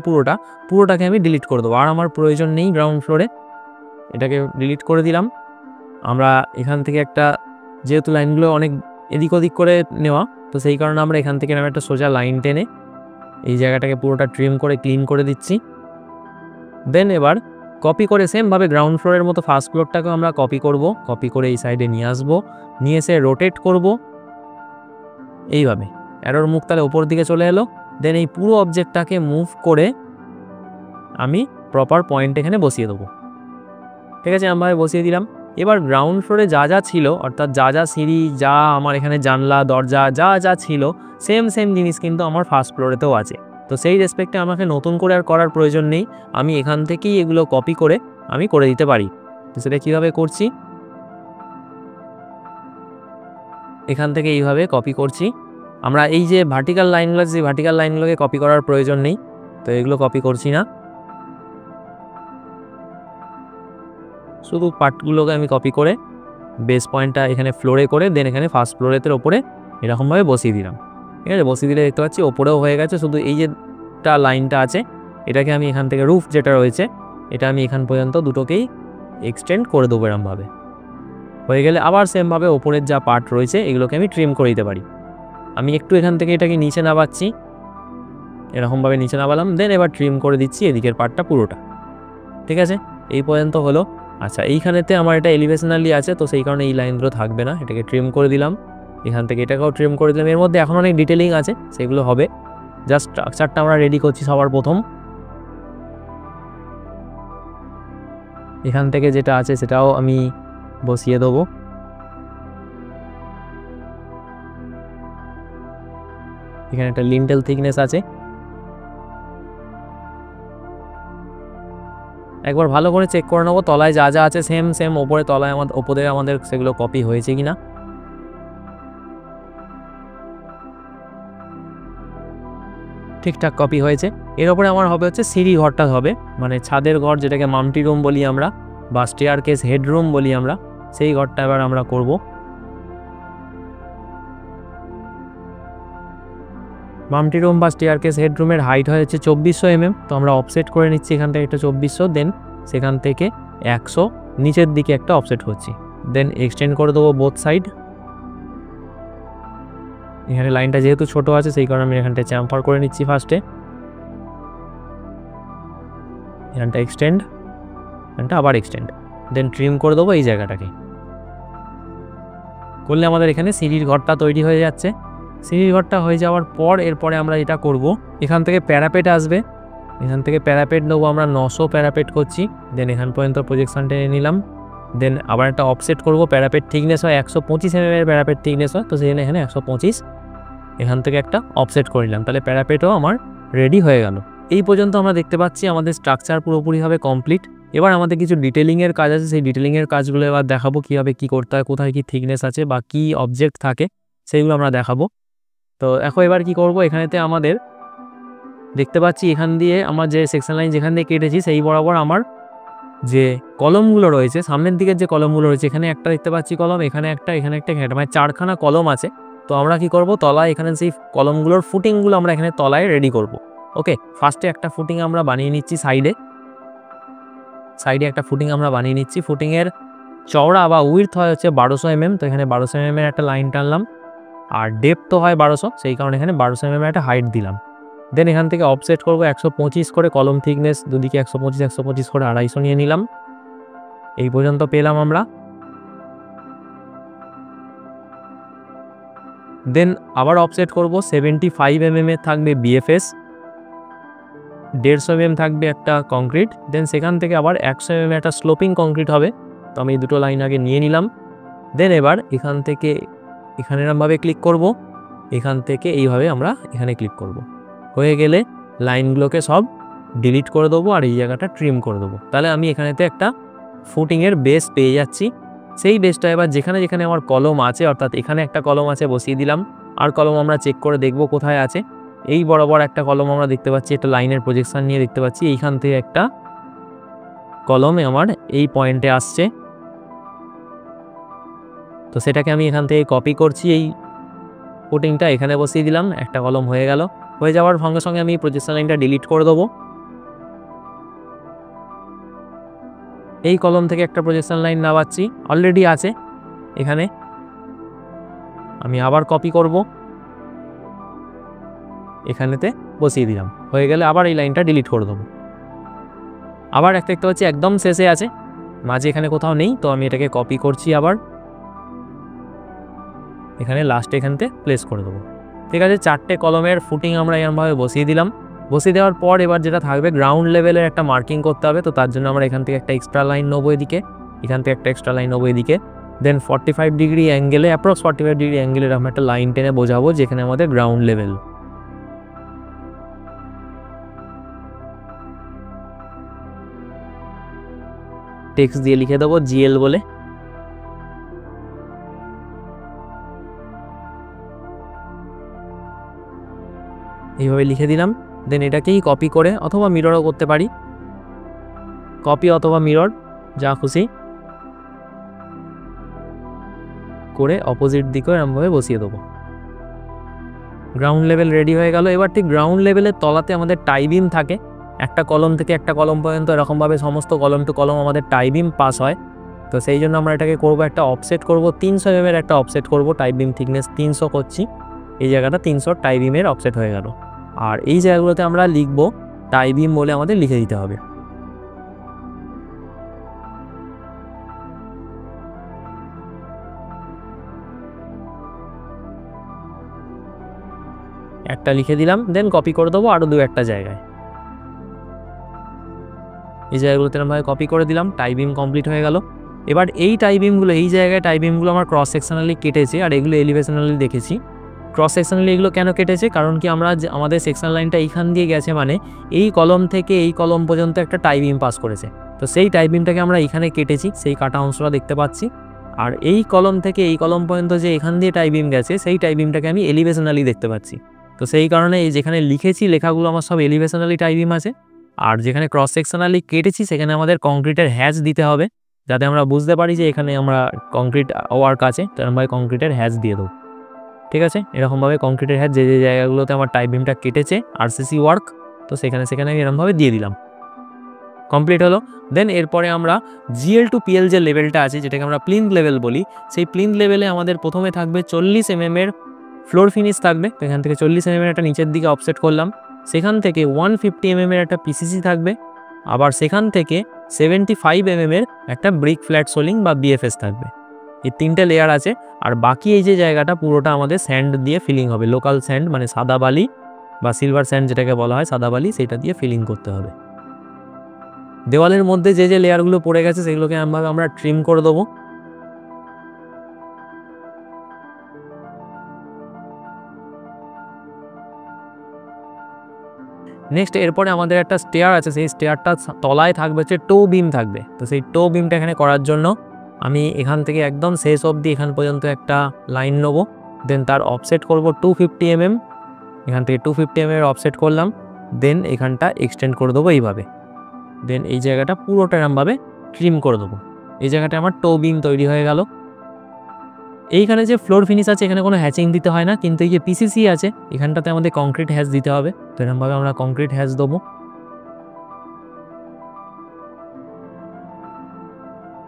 পুরোটাকে আমি ডিলিট করে দেবো, আর আমার প্রয়োজন নেই গ্রাউন্ড ফ্লোরে, এটাকে ডিলিট করে দিলাম। আমরা এখান থেকে একটা, যেহেতু লাইনগুলো অনেক এদিক ওদিক করে নেওয়া, তো সেই কারণে আমরা এখান থেকে একটা সোজা লাইন টেনে এই জায়গাটাকে পুরোটা ট্রিম করে ক্লিন করে দিচ্ছি। দেন এবার কপি করে সেমভাবে গ্রাউন্ড ফ্লোরের মতো ফার্স্ট ফ্লোরটাকেও আমরা কপি করে এই সাইডে নিয়ে আসবো, নিয়ে এসে রোটেট করব এইভাবে, অ্যারোর মুখ তাহলে ওপর দিকে চলে এলো। দেন এই পুরো অবজেক্টটাকে মুভ করে আমি প্রপার পয়েন্ট এখানে বসিয়ে দেবো। ঠিক আছে, আমভাবে বসিয়ে দিলাম। এবার গ্রাউন্ড ফ্লোরে যা যা ছিল, অর্থাৎ যা যা সিঁড়ি, যা আমার এখানে জানলা দরজা যা যা ছিল, সেম জিনিস কিন্তু আমার ফার্স্ট ফ্লোরেতেও আছে। তো সেই রেসপেক্টে আমাকে নতুন করে আর করার প্রয়োজন নেই, আমি এখান থেকেই এগুলো কপি করে আমি করে দিতে পারি। তো সেটা কীভাবে করছি, এখান থেকে এইভাবে কপি করছি। আমরা এই যে ভার্টিক্যাল লাইনগুলো, সেই ভার্টিক্যাল লাইনগুলোকে কপি করার প্রয়োজন নেই, তো এগুলো কপি করছি না, শুধু পার্টগুলোকে আমি কপি করে বেস পয়েন্টটা এখানে ফ্লোরে করে দেন এখানে ফার্স্ট ফ্লোরের ওপরে এরকমভাবে বসিয়ে দিলাম। ঠিক আছে, বসিয়ে দিলে দেখতে পাচ্ছি ওপরেও হয়ে গেছে, শুধু এই যেটা লাইনটা আছে এটাকে আমি এখান থেকে রুফ যেটা রয়েছে এটা আমি এখান পর্যন্ত দুটোকেই এক্সটেন্ড করে দেবো এরমভাবে। হয়ে গেলে আবার সেমভাবে ওপরের যা পার্ট রয়েছে এগুলোকে আমি ট্রিম করে দিতে পারি। আমি একটু এখান থেকে এটাকে নিচে নামাচ্ছি, এরকমভাবে নিচে নামালাম, দেন এবার ট্রিম করে দিচ্ছি এদিকের পার্টটা পুরোটা। ঠিক আছে, এই পর্যন্ত হলো। আচ্ছা, এইখানেতে আমার এটা এলিভেশনালি আছে, তো সেই কারণে এই লাইনগুলো থাকবে না, এটাকে ট্রিম করে দিলাম। এখান থেকে এটাকেও ট্রিম করে দিলাম। এর মধ্যে এখন অনেক ডিটেলিং আছে, সেগুলো হবে, জাস্ট স্ট্রাকচারটা আমরা রেডি করছি সবার প্রথম। এখান থেকে যেটা আছে সেটাও আমি বসিয়ে দেবো। এখানে একটা লিন্টেল থিকনেস আছে, একবার ভালো করে চেক করে নেবো তলায় যা যা আছে সেম ওপরে তলায় ওপরে আমাদের সেগুলো কপি হয়েছে কিনা। ঠিকঠাক কপি হয়েছে। এর ওপরে আমার হবে হচ্ছে সিঁড়ি ঘরটা হবে, মানে ছাদের ঘর যেটাকে মাল্টি রুম বলি আমরা, বা স্টেয়ারকেস হেডরুম বলি আমরা, সেই ঘরটা এবার আমরা করব। মাল্টি রুম বা স্টেয়ারকেস হেডরুমের হাইট হয়েছে 2400 mm, তো আমরা অফসেট করে নিচ্ছি এখান থেকে একটা 2400, দেন সেখান থেকে 100 নিচের দিকে একটা অফসেট হচ্ছি, দেন এক্সটেন্ড করে দেবো বোথ সাইড। এখানে লাইনটা যেহেতু ছোট আছে সেই কারণে আমি এখানটা চ্যাম্পার করে নিচ্ছি ফার্স্টে, এখানটা এক্সটেন্ড, এখানটা আবার এক্সটেন্ড, দেন ট্রিম করে দেবো এই জায়গাটাকে। করলে আমাদের এখানে সিঁড়ির ঘরটা তৈরি হয়ে যাচ্ছে। সিঁড়ির ঘরটা হয়ে যাওয়ার পর এরপরে আমরা যেটা করব, এখান থেকে প্যারাপেট আসবে, এখান থেকে প্যারাপেট নেবো আমরা 900 প্যারাপেট করছি, দেন এখান পর্যন্ত প্রজেকশন টেনে নিলাম, দেন আবার একটা অফসেট করব। প্যারাপেট থিকনেস হয় 125 mm এর প্যারাপেট থিকনেস হয়, তো সেখানে এখানে 125, এখান থেকে একটা অফসেট করে নিলাম, তাহলে প্যারাপেটও আমার রেডি হয়ে গেল। এই পর্যন্ত আমরা দেখতে পাচ্ছি আমাদের স্ট্রাকচার পুরোপুরিভাবে কমপ্লিট। এবার আমাদের কিছু ডিটেলিংয়ের কাজ আছে, সেই ডিটেলিংয়ের কাজগুলো এবার দেখাবো, কীভাবে কী করতে হয়, কোথায় কী থিকনেস আছে বা কী অবজেক্ট থাকে সেইগুলো আমরা দেখাবো। তো এখন এবার কি করব, এখানেতে আমাদের দেখতে পাচ্ছি এখান দিয়ে আমার যে সেকশন লাইন যেখান দিয়ে কেটেছি সেই বরাবর আমার যে কলমগুলো রয়েছে, সামনের দিকের যে কলমগুলো রয়েছে, এখানে একটা দেখতে পাচ্ছি কলম, এখানে একটা, এখানে একটা, এখানে মানে 4খানা কলম আছে। তো আমরা কি করব, তলায় এখানে সেই কলমগুলোর ফুটিংগুলো আমরা এখানে তলায় রেডি করব। ওকে, ফার্স্টে একটা ফুটিং আমরা বানিয়ে নিচ্ছি সাইডে একটা ফুটিং আমরা বানিয়ে নিচ্ছি। ফুটিংয়ের চওড়া বা উইডথ হয় হচ্ছে 1200 mm, তো এখানে 1200 mm এর একটা লাইন টানলাম, আর ডেপথ তো হয় 1200, সেই কারণে এখানে 1200 mm একটা হাইট দিলাম। দেন এখান থেকে অফসেট করব 125 করে, কলম থিকনেস দুদিকে 125 125 করে 250 নিয়ে নিলাম। এই পর্যন্ত পেলাম আমরা। দেন আবার অফসেট করব 75 mm এর থাকবে বিএফএস, 150 mm থাকবে একটা কংক্রিট। দেন সেখান থেকে আবার 100 mm একটা স্লোপিং কংক্রিট হবে, তো আমি দুটো লাইন আগে নিয়ে নিলাম। দেন এবার এখান থেকে এখানে এরমভাবে ক্লিক করব, এখান থেকে এইভাবে আমরা এখানে ক্লিক করব। হয়ে গেলে লাইনগুলোকে সব ডিলিট করে দেবো আর এই জায়গাটা ট্রিম করে দেবো। তাহলে আমি এখানেতে একটা ফুটিংয়ের বেস পেয়ে যাচ্ছি। সেই বেসটা এবার যেখানে যেখানে আমার কলম আছে, অর্থাৎ এখানে একটা কলম আছে বসিয়ে দিলাম, আর কলম আমরা চেক করে দেখব কোথায় আছে। এই বরাবর একটা কলম আমরা দেখতে পাচ্ছি, একটা লাইনের প্রজেকশন নিয়ে দেখতে পাচ্ছি, এইখান থেকে একটা কলম আমার এই পয়েন্টে আসছে, তো সেটাকে আমি এখান থেকে কপি করছি। এই ফুটিংটা এখানে বসিয়ে দিলাম, একটা কলম হয়ে গেল। হয়ে যাওয়ার সঙ্গে সঙ্গে আমি প্রজেকশন লাইনটা ডিলিট করে দেবো। এই কলম থেকে একটা প্রজেকশন লাইন নামাচ্ছি, অলরেডি আছে এখানে, আমি আবার কপি করব, এখানেতে বসিয়ে দিলাম। হয়ে গেলে আবার এই লাইনটা ডিলিট করে দেবো। আবার একটা দেখতে পাচ্ছি একদম শেষে আছে, মাঝে এখানে কোথাও নেই, তো আমি এটাকে কপি করছি, আবার এখানে লাস্টে এখানতে প্লেস করে দেবো। ঠিক আছে, 4টে কলমের ফুটিং আমরা এরমভাবে বসিয়ে দিলাম। বসিয়ে দেওয়ার পর এবার যেটা থাকবে, গ্রাউন্ড লেভেলের একটা মার্কিং করতে হবে, তো তার জন্য আমরা এখান থেকে একটা এক্সট্রা লাইন নেবো এদিকে, এখান থেকে একটা এক্সট্রা লাইন নেবো এদিকে। দেন 45 ডিগ্রি অ্যাঙ্গেলে, অ্যাপ্রক্স 45 ডিগ্রি অ্যাঙ্গেলের আমরা একটা লাইন টেনে বোঝাবো যেখানে আমাদের গ্রাউন্ড লেভেল। টেক্সট দিয়ে লিখে দেবো জিএল বলে। এইভাবে লিখে দিলাম। দেন এটাকেই কপি করে, অথবা মিররও করতে পারি, কপি অথবা মিরর যা খুশি করে অপোজিট দিকেও এরমভাবে বসিয়ে দেবো। গ্রাউন্ড লেভেল রেডি হয়ে গেল। এবার ঠিক গ্রাউন্ড লেভেলের তলাতে আমাদের টাই বিম থাকে, একটা কলম থেকে একটা কলম পর্যন্ত এরকমভাবে সমস্ত কলম টু কলম আমাদের টাই বিম পাস হয়। তো সেই জন্য আমরা এটাকে করব, একটা অফসেট করব 300 mm এর একটা অফসেট করব, টাই বিম থিকনেস 300 করছি, এই জায়গাটা 300 টাই বিমের অফসেট হয়ে গেল। আর এই জায়গাগুলোতে আমরা লিখব টাই বিম বলে আমাদের লিখে দিতে হবে। একটা লিখে দিলাম, দেন কপি করে দেবো আরও 2-1টা জায়গায়। এই জায়গাগুলোতে এরকমভাবে কপি করে দিলাম, টাই বিম কমপ্লিট হয়ে গেল। এবার এই টাই বিমগুলো, এই জায়গায় টাই বিমগুলো আমার ক্রস সেকশনালি কেটেছে, আর এগুলো এলিভেশনালি দেখেছি। ক্রস সেকশনালি এগুলো কেন কেটেছে, কারণ কি আমরা আমাদের সেকশন লাইনটা এইখান দিয়ে গেছে, মানে এই কলম থেকে এই কলম পর্যন্ত একটা টাই বিম পাস করেছে, তো সেই টাই বিমটাকে আমরা এইখানে কেটেছি, সেই কাটা অংশটা দেখতে পাচ্ছি। আর এই কলম থেকে এই কলম পর্যন্ত যে এখান দিয়ে টাই বিম গেছে, সেই টাই বিমটাকে আমি এলিভেশনালি দেখতে পাচ্ছি। তো সেই কারণে এই যেখানে লিখেছি লেখাগুলো আমার সব এলিভেশনালি টাই বিম আছে, আর যেখানে ক্রস সেকশনালি কেটেছি সেখানে আমাদের কংক্রিটের হ্যাচ দিতে হবে, যাতে আমরা বুঝতে পারি যে এখানে আমরা কংক্রিট ওয়ার্ক আছে, তো এরকমভাবে কংক্রিটের হ্যাচ দিয়ে দেবো। ঠিক আছে, এরকমভাবে কংক্রিটের হ্যাচ যে যে জায়গাগুলোতে আমার টাই বিমটা কেটেছে আরসিসি ওয়ার্ক, তো সেখানে আমি এরকমভাবে দিয়ে দিলাম। কমপ্লিট হলো। দেন এরপরে আমরা জিএল টু পিএল যে লেভেলটা আছে, যেটাকে আমরা প্লিন্থ লেভেল বলি, সেই প্লিন্থ লেভেলে আমাদের প্রথমে থাকবে 40 mm এর ফ্লোর ফিনিশ থাকবে, তো এখান থেকে 40 mm একটা নিচের দিকে অফসেট করলাম। সেখান থেকে 150 mm এর একটা পিসিসি থাকবে, আবার সেখান থেকে 75 mm এর একটা ব্রিক ফ্ল্যাট সোলিং বা বিএফএস থাকবে। এই 3টে লেয়ার আছে, আর বাকি এই যে জায়গাটা পুরোটা আমাদের স্যান্ড দিয়ে ফিলিং হবে, লোকাল স্যান্ড মানে সাদা বালি বা সিলভার স্যান্ড যেটাকে বলা হয় সাদা বালি, সেটা দিয়ে ফিলিং করতে হবে। দেওয়ালের মধ্যে যে যে লেয়ারগুলো পড়ে গেছে সেগুলোকে আমরা ট্রিম করে দেবো। নেক্সট এরপরে আমাদের একটা স্টেয়ার আছে, সেই স্টেয়ারটা তলায় থাকবে হচ্ছে টো বিম থাকবে, তো সেই টো বিমটা এখানে করার জন্য আমি এখান থেকে একদম শেষ অবধি এখান পর্যন্ত একটা লাইন নেবো। দেন তার অফসেট করব 250 mm, এখান থেকে 250 mm এর অফসেট করলাম। দেন এখানটা এক্সটেন্ড করে দেবো এইভাবে। দেন এই জায়গাটা পুরোটা এরমভাবে ট্রিম করে দেবো। এই জায়গাটা আমার টো বিম তৈরি হয়ে গেল। এইখানে যে ফ্লোর ফিনিশ আছে এখানে কোনো হ্যাচিং দিতে হয় না, কিন্তু এই যে পিসিসি আছে এখানটাতে আমাদের কংক্রিট হ্যাচ দিতে হবে, তো এরকমভাবে আমরা কংক্রিট হ্যাচ দেবো।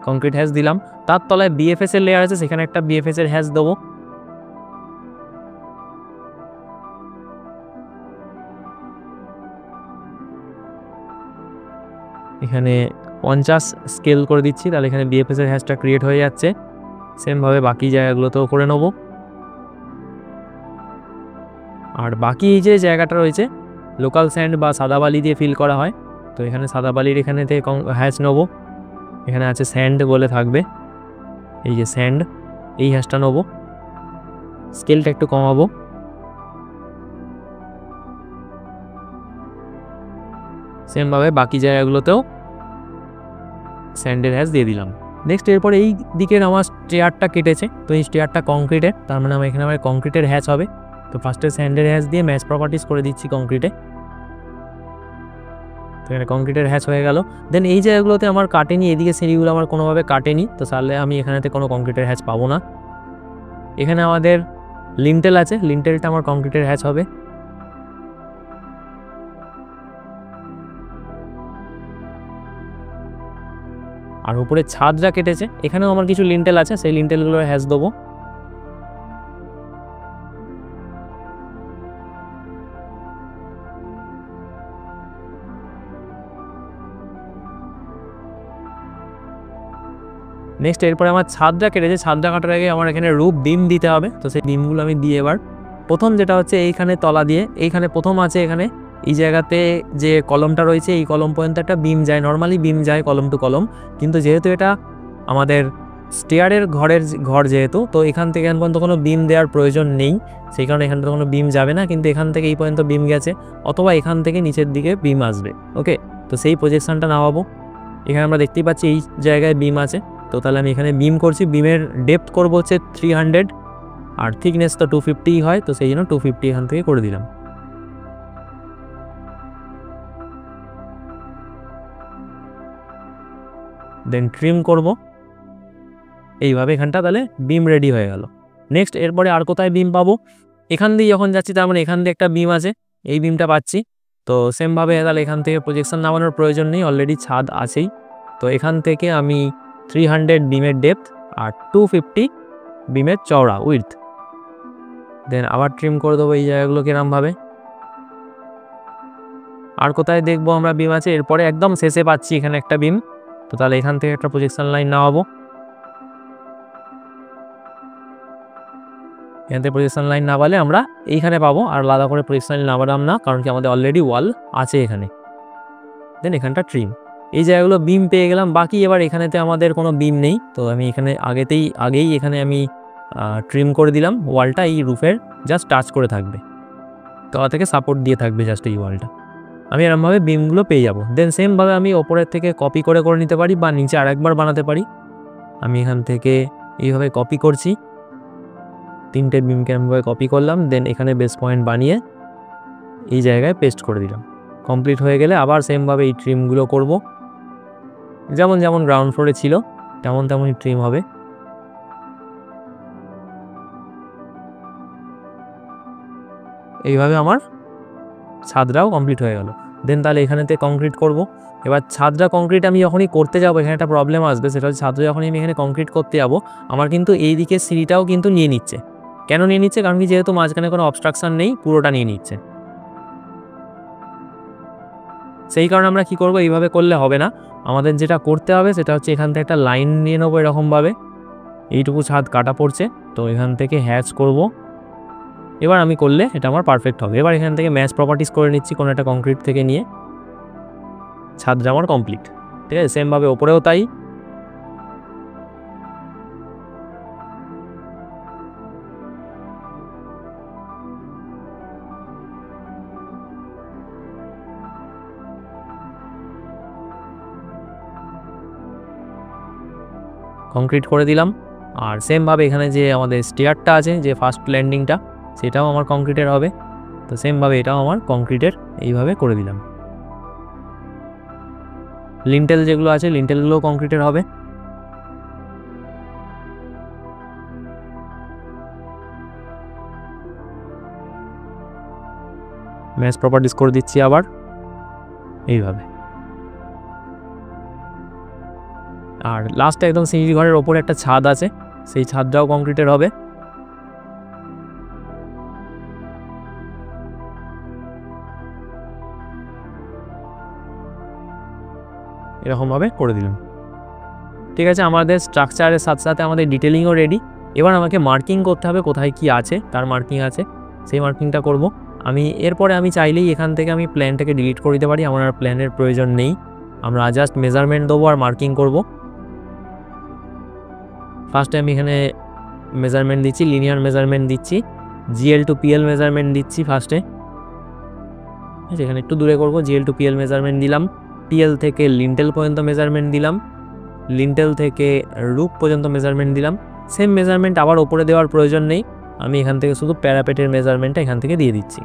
কংক্রিট হ্যাচ দিলাম। তার তলায় বিএফএস এর লেয়ার আছে, সেখানে একটা বিএফএস এর হ্যাচ দেবো। এখানে 50 স্কেল করে দিচ্ছি, তাহলে এখানে বিএফএস এর হ্যাচটা ক্রিয়েট হয়ে যাচ্ছে। সেমভাবে বাকি জায়গাগুলোতেও করে নেব। আর বাকি এই যে জায়গাটা রয়েছে লোকাল স্যান্ড বা সাদা বালি দিয়ে ফিল করা হয়, তো এখানে সাদা বালির এখানেতে হ্যাচ নেবো। এখানে আছে স্যান্ড বলে থাকবে, এই যে স্যান্ড, এই হ্যাচটা নেবো। স্কেলটা একটু কমাবো। সেমভাবে বাকি জায়গাগুলোতেও স্যান্ডের হ্যাচ দিয়ে দিলাম। নেক্সট এরপরে এই দিকের আমার স্টেয়ারটা কেটেছে, তো এই স্টেয়ারটা কংক্রিটের, তার মানে এখানে আমার কংক্রিটের হ্যাচ হবে। তো ফার্স্টে স্যান্ডের হ্যাচ দিয়ে ম্যাচ প্রপার্টিস করে দিচ্ছি কংক্রিটে। তো এখানে কংক্রিটের হ্যাচ হয়ে গেল। দেন এই জায়গাগুলোতে আমার কাটেনি, এদিকে সিঁড়িগুলো আমার কোনোভাবে কাটেনি, তো তাহলে আমি এখানেতে কোনো কংক্রিটের হ্যাচ পাবো না। এখানে আমাদের লিন্টেল আছে, লিন্টেলটা আমার কংক্রিটের হ্যাচ হবে। আর উপরে ছাদটা কেটেছে, এখানেও আমার কিছু লিন্টেল আছে, সেই লিন্টেলগুলোর হ্যাচ দেবো। নেক্সট এরপরে আমার ছাদটা কেটেছে, ছাদটা কাটার আগে আমার এখানে রুফ বিম দিতে হবে, তো সেই বিমগুলো আমি দিয়ে এবার প্রথম যেটা হচ্ছে এইখানে তলা দিয়ে, এইখানে প্রথম আছে এখানে এই জায়গাতে যে কলমটা রয়েছে, এই কলম পর্যন্ত একটা বিম যায়, নর্মালি বিম যায় কলম টু কলম, কিন্তু যেহেতু এটা আমাদের স্টেয়ারের ঘর যেহেতু, তো এখান থেকে এখন পর্যন্ত কোনো বিম দেওয়ার প্রয়োজন নেই, সেই কারণে এখান থেকে কোনো বিম যাবে না, কিন্তু এখান থেকে এই পর্যন্ত বিম গেছে, অথবা এখান থেকে নিচের দিকে বিম আসবে। ওকে, তো সেই প্রজেকশনটা নামাবো। এখানে আমরা দেখতেই পাচ্ছি এই জায়গায় বিম আছে, তো তাহলে আমি এখানে বিম করছি। বিমের ডেপথ করবো হচ্ছে 300, আর থিকনেস তো 250 হয়, তো সেই জন্য 250 এখান থেকে করে দিলাম। দেন ট্রিম করব এইভাবে এখানটা, তাহলে বিম রেডি হয়ে গেল। নেক্সট এরপরে আর কোথায় বিম পাবো, এখান দিয়ে যখন যাচ্ছি তার মানে এখান দিয়ে একটা বিম আছে, এই বিমটা পাচ্ছি। তো সেমভাবে তাহলে এখান থেকে প্রজেকশন নামানোর প্রয়োজন নেই, অলরেডি ছাদ আছেই। তো এখান থেকে আমি 300 বিমের ডেপথ আর 250 বিমের চওড়া উইডথ, দেন আবার ট্রিম করে দেবো এই জায়গাগুলো কিরমভাবে। আর কোথায় দেখবো আমরা বিম আছে, এরপরে একদম শেষে পাচ্ছি এখানে একটা বিম, তো তাহলে এখান থেকে একটা প্রজেকশন লাইন নামাবো। এখান থেকে প্রজেকশন লাইন নামালে আমরা এইখানে পাবো, আর আলাদা করে প্রজেকশন লাইন নামালাম না, কারণ কি আমাদের অলরেডি ওয়াল আছে এখানে। দেন এখানটা ট্রিম, এই জায়গাগুলো বিম পেয়ে গেলাম। বাকি এবার এখানেতে আমাদের কোনো বিম নেই, তো আমি এখানে আগেই এখানে আমি ট্রিম করে দিলাম। ওয়ালটা এই রুফের জাস্ট টাচ করে থাকবে, তলা থেকে সাপোর্ট দিয়ে থাকবে জাস্ট এই ওয়ালটা। আমি এরমভাবে বিমগুলো পেয়ে যাব। দেন সেমভাবে আমি ওপরের থেকে কপি করে নিতে পারি, বা নিচে আরেকবার বানাতে পারি। আমি এখান থেকে এইভাবে কপি করছি, 3টে বিমকে এমনভাবে কপি করলাম, দেন এখানে বেস পয়েন্ট বানিয়ে এই জায়গায় পেস্ট করে দিলাম। কমপ্লিট হয়ে গেলে আবার সেমভাবে এই ট্রিমগুলো করব, যেমন গ্রাউন্ড ফ্লোরে ছিল তেমনই ট্রিম হবে। এইভাবে আমার ছাদটাও কমপ্লিট হয়ে গেল। দেন তাহলে এখানেতে কংক্রিট করব। এবার ছাদটা কংক্রিট আমি যখনই করতে যাবো, এখানে একটা প্রবলেম আসবে, সেটা হচ্ছে ছাদটা যখনই আমি এখানে কংক্রিট করতে যাবো, আমার কিন্তু এই দিকের সিঁড়িটাও কিন্তু নিয়ে নিচ্ছে। কেন নিয়ে নিচ্ছে? কারণ কি যেহেতু মাঝখানে কোনো অবস্ট্রাকশন নেই, পুরোটা নিয়ে নিচ্ছে। সেই কারণে আমরা কি করব, এইভাবে করলে হবে না। আমাদের যেটা করতে হবে সেটা হচ্ছে এখান থেকে একটা লাইন নিয়ে নেবো এরকমভাবে, এইটুকু ছাদ কাটা পড়ছে, তো এখান থেকে হ্যাচ করব। এবার আমি করলে এটা আমার পারফেক্ট হবে। এবার এখান থেকে ম্যাচ প্রপার্টিস করে নিচ্ছি কোনো একটা কংক্রিট থেকে নিয়ে, ছাদটা আমার কমপ্লিট। ঠিক আছে, সেমভাবে ওপরেও তাই। কংক্রিট করে দিলাম। আর সেমভাবে এখানে যে আমাদের স্টেয়ারটা আছে, যে ফার্স্ট ল্যান্ডিংটা, সেটাও আমার কংক্রিটের হবে। তো সেমভাবে এটাও আমার কংক্রিটের এইভাবে করে দিলাম। লিন্টেল যেগুলো আছে, লিন্টেলগুলোও কংক্রিটের হবে। ম্যাচ প্রপার্টিস করে দিচ্ছি আবার এইভাবে। আর লাস্টে একদম সিঁড়ি ঘরের ওপরে একটা ছাদ আছে, সেই ছাদটাও কংক্রিটের হবে। এরকমভাবে করে দিলাম। ঠিক আছে, আমাদের স্ট্রাকচারের সাথে সাথে আমাদের ডিটেলিংও রেডি। এবার আমাকে মার্কিং করতে হবে, কোথায় কি আছে তার মার্কিং আছে, সেই মার্কিংটা করব আমি। এরপরে আমি চাইলেই এখান থেকে আমি প্ল্যানটাকে ডিলিট করে দিতে পারি, আমার আর প্ল্যানের প্রয়োজন নেই। আমরা জাস্ট মেজারমেন্ট দেবো আর মার্কিং করব। ফার্স্টে আমি এখানে মেজারমেন্ট দিচ্ছি, লিনিয়ার মেজারমেন্ট দিচ্ছি, জিএল টু পিএল মেজারমেন্ট দিচ্ছি ফার্স্টে। এখানে একটু দূরে করব, জিএল টু পিএল মেজারমেন্ট দিলাম, পিএল থেকে লিন্টেল পর্যন্ত মেজারমেন্ট দিলাম, লিন্টেল থেকে রুফ পর্যন্ত মেজারমেন্ট দিলাম। সেম মেজারমেন্ট আবার ওপরে দেওয়ার প্রয়োজন নেই, আমি এখান থেকে শুধু প্যারাপেটের মেজারমেন্টটা এখান থেকে দিয়ে দিচ্ছি।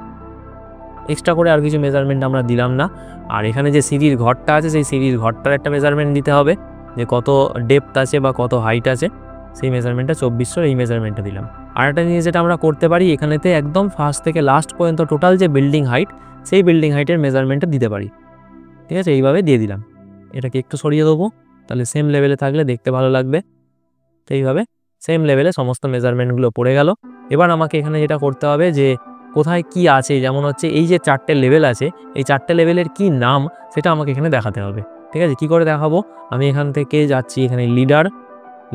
এক্সট্রা করে আর কিছু মেজারমেন্ট আমরা দিলাম না। আর এখানে যে সিঁড়ির ঘরটা আছে, সেই সিঁড়ির ঘরটার একটা মেজারমেন্ট দিতে হবে, যে কত ডেপথ আছে বা কত হাইট আছে, সেই মেজারমেন্টটা 2400, এই মেজারমেন্টটা দিলাম। আর একটা জিনিস যেটা আমরা করতে পারি, এখানেতে একদম ফার্স্ট থেকে লাস্ট পর্যন্ত টোটাল যে বিল্ডিং হাইট, সেই বিল্ডিং হাইটের মেজারমেন্টটা দিতে পারি। ঠিক আছে, এইভাবে দিয়ে দিলাম। এটাকে একটু সরিয়ে দেবো, তাহলে সেম লেভেলে থাকলে দেখতে ভালো লাগবে। তো এইভাবে সেম লেভেলে সমস্ত মেজারমেন্টগুলো পড়ে গেল। এবার আমাকে এখানে যেটা করতে হবে, যে কোথায় কি আছে, যেমন হচ্ছে এই যে 4টে লেভেল আছে, এই 4টে লেভেলের কি নাম সেটা আমাকে এখানে দেখাতে হবে। ঠিক আছে, কি করে দেখাবো, আমি এখান থেকে যাচ্ছি এখানে লিডার,